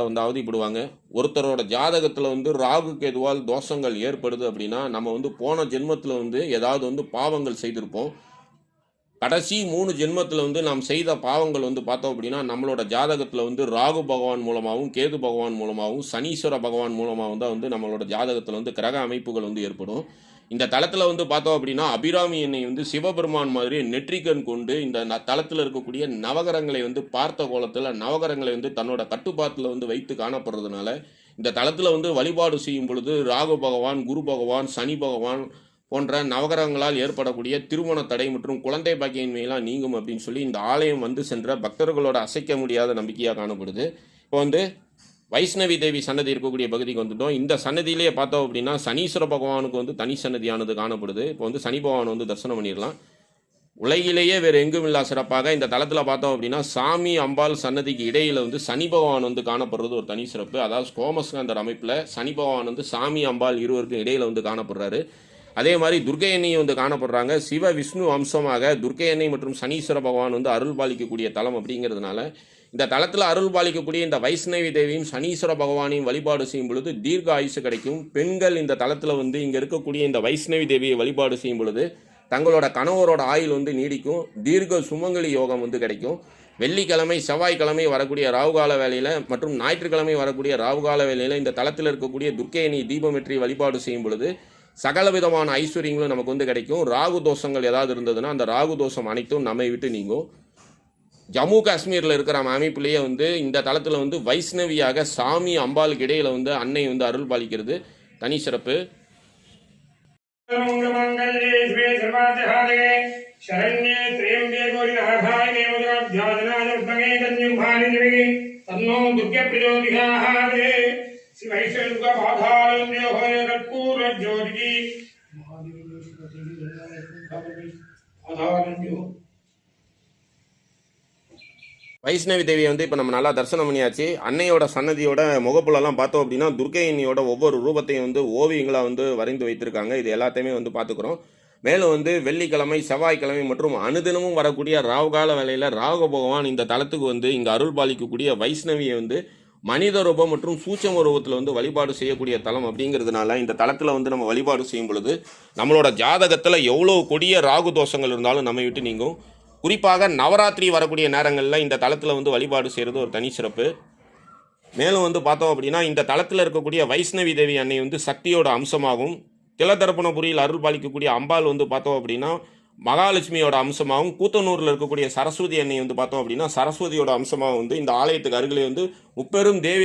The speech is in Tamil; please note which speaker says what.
Speaker 1: காலகட்டத்தில் வந்து அவதிப்படுவாங்க. ஒருத்தரோட ஜாதகத்தில் வந்து ராகு கேதுவால் தோஷங்கள் ஏற்படுது அப்படின்னா, நம்ம வந்து போன ஜென்மத்தில் வந்து ஏதாவது வந்து பாவங்கள் செய்திருப்போம். கடைசி 3 ஜென்மத்தில் வந்து நாம் செய்த பாவங்கள் வந்து பார்த்தோம் அப்படின்னா, நம்மளோட ஜாதகத்தில் வந்து ராகு பகவான் மூலமாகவும், கேது பகவான் மூலமாகவும், சனீஸ்வர பகவான் மூலமாகவும் தான் வந்து நம்மளோட ஜாதகத்தில் வந்து கிரக அமைப்புகள் வந்து ஏற்படும். இந்த தளத்தில் வந்து பார்த்தோம் அப்படின்னா, அபிராமி எண்ணெய் வந்து சிவபெருமான் மாதிரி நெற்றிக்கண் கொண்டு இந்த தளத்தில் இருக்கக்கூடிய நவகிரகங்களை வந்து பார்த்த கோலத்தில் நவகிரகங்களை வந்து தன்னோட கட்டுப்பாட்டில் வந்து வைத்து காணப்படுறதுனால, இந்த தளத்தில் வந்து வழிபாடு செய்யும் பொழுது ராகு பகவான், குரு பகவான், சனி பகவான் போன்ற நவகிரகங்களால் ஏற்படக்கூடிய திருமண தடை மற்றும் குழந்தை பாக்கியமின்மையெல்லாம் நீங்கும் அப்படின்னு சொல்லி இந்த ஆலயம் வந்து சென்ற பக்தர்களோட அசைக்க முடியாத நம்பிக்கையாக காணப்படுது. இப்போ வந்து வைஷ்ணவி தேவி சன்னதி இருக்கக்கூடிய பகுதிக்கு வந்துட்டோம். இந்த சன்னதியிலேயே பார்த்தோம் அப்படின்னா சனீஸ்வர பகவானுக்கு வந்து தனி சன்னதியானது காணப்படுது. இப்போ வந்து சனி பகவான் வந்து தரிசனம் பண்ணிடலாம். உலகிலேயே வேறு எங்கும் இல்லா சிறப்பாக இந்த தளத்தில் பார்த்தோம் அப்படின்னா சாமி அம்பாள் சன்னதிக்கு இடையில் வந்து சனி பகவான் வந்து காணப்படுறது ஒரு தனி சிறப்பு. அதாவது சோமஸ்கந்தர் அமைப்பில் சனி பகவான் வந்து சாமி அம்பாள் இருவருக்கும் இடையில் வந்து காணப்படுறாரு. அதே மாதிரி துர்க்கை எண்ணெயும் வந்து காணப்படுறாங்க. சிவ விஷ்ணு அம்சமாக துர்க்கை எண்ணெய் மற்றும் சனீஸ்வர பகவான் வந்து அருள் பாலிக்கக்கூடிய தலம் அப்படிங்கிறதுனால இந்த தளத்தில் அருள் பாலிக்கக்கூடிய இந்த வைஷ்ணவி தேவியும் சனீஸ்வர பகவானையும் வழிபாடு செய்யும் பொழுது தீர்க்க ஆயுசு கிடைக்கும். பெண்கள் இந்த தளத்தில் வந்து இங்கே இருக்கக்கூடிய இந்த வைஷ்ணவி தேவியை வழிபாடு செய்யும் பொழுது தங்களோட கணவரோட ஆயுள் வந்து நீடிக்கும். தீர்க்க சுமங்கலி யோகம் வந்து கிடைக்கும். வெள்ளிக்கிழமை செவ்வாய்க்கிழமை வரக்கூடிய ராவுகால வேலையில் மற்றும் ஞாயிற்றுக்கிழமை வரக்கூடிய ராவுகால வேலையில் இந்த தளத்தில் இருக்கக்கூடிய துர்க்கை எண்ணெய் தீபமெற்றி வழிபாடு செய்யும் பொழுது சகல விதமான ஐஸ்வர்யங்களும் நமக்கு வந்து கிடைக்கும். ராகு தோஷங்கள் ஏதாவது இருந்ததுன்னா அந்த ராகு தோஷம் அனைத்தும் நம்மை விட்டு நீங்கும். ஜம்மு காஷ்மீரில் இருக்கிற அமைப்புலேயே வந்து இந்த தளத்தில் வந்து வைஷ்ணவியாக சாமி அம்பாளுக்கு இடையில வந்து அன்னை வந்து அருள் பாலிக்கிறது தனி சிறப்பு. வைஷ்ணவி தேவியை வந்து இப்போ நம்ம நல்லா தரிசனம் பண்ணியாச்சு. அன்னையோட சன்னதியோட முகப்புலலாம் பார்த்தோம் அப்படின்னா துர்க்கை அன்னையோட ஒவ்வொரு ரூபத்தையும் வந்து ஓவியங்களாக வந்து வரைந்து வைத்திருக்காங்க. இது எல்லாத்தையுமே வந்து பார்த்துக்கிறோம். மேலும் வந்து வெள்ளிக்கிழமை செவ்வாய்க்கிழமை மற்றும் அனுதினமும் வரக்கூடிய ராவுகால வேலையில் ராகு பகவான் இந்த தலத்துக்கு வந்து இங்கே அருள் பாலிக்கக்கூடிய வைஷ்ணவியை வந்து மனித ரூபம் மற்றும் சூட்சம ரூபத்தில் வந்து வழிபாடு செய்யக்கூடிய தலம் அப்படிங்கிறதுனால இந்த தலத்தில் வந்து நம்ம வழிபாடு செய்யும் பொழுது நம்மளோட ஜாதகத்தில் எவ்வளோ கொடிய ராகு தோஷங்கள் இருந்தாலும் நம்மை விட்டு நீங்கும். குறிப்பாக நவராத்திரி வரக்கூடிய நேரங்களில் இந்த தளத்தில் வந்து வழிபாடு செய்கிறது ஒரு தனி சிறப்பு. மேலும் வந்து பார்த்தோம் அப்படின்னா இந்த தளத்தில் இருக்கக்கூடிய வைஷ்ணவி தேவி அன்னை வந்து சக்தியோட அம்சமாகும். திலதர்ப்பணபுரியில் அருள் பாலிக்கக்கூடிய அம்பாள் வந்து பார்த்தோம் அப்படின்னா மகாலட்சுமியோட அம்சமாகவும், கூத்தனூரில் இருக்கக்கூடிய சரஸ்வதி அன்னை வந்து பார்த்தோம் அப்படின்னா சரஸ்வதியோட அம்சமாக வந்து இந்த ஆலயத்துக்கு அருகிலே வந்து முப்பெரும் தேவியர்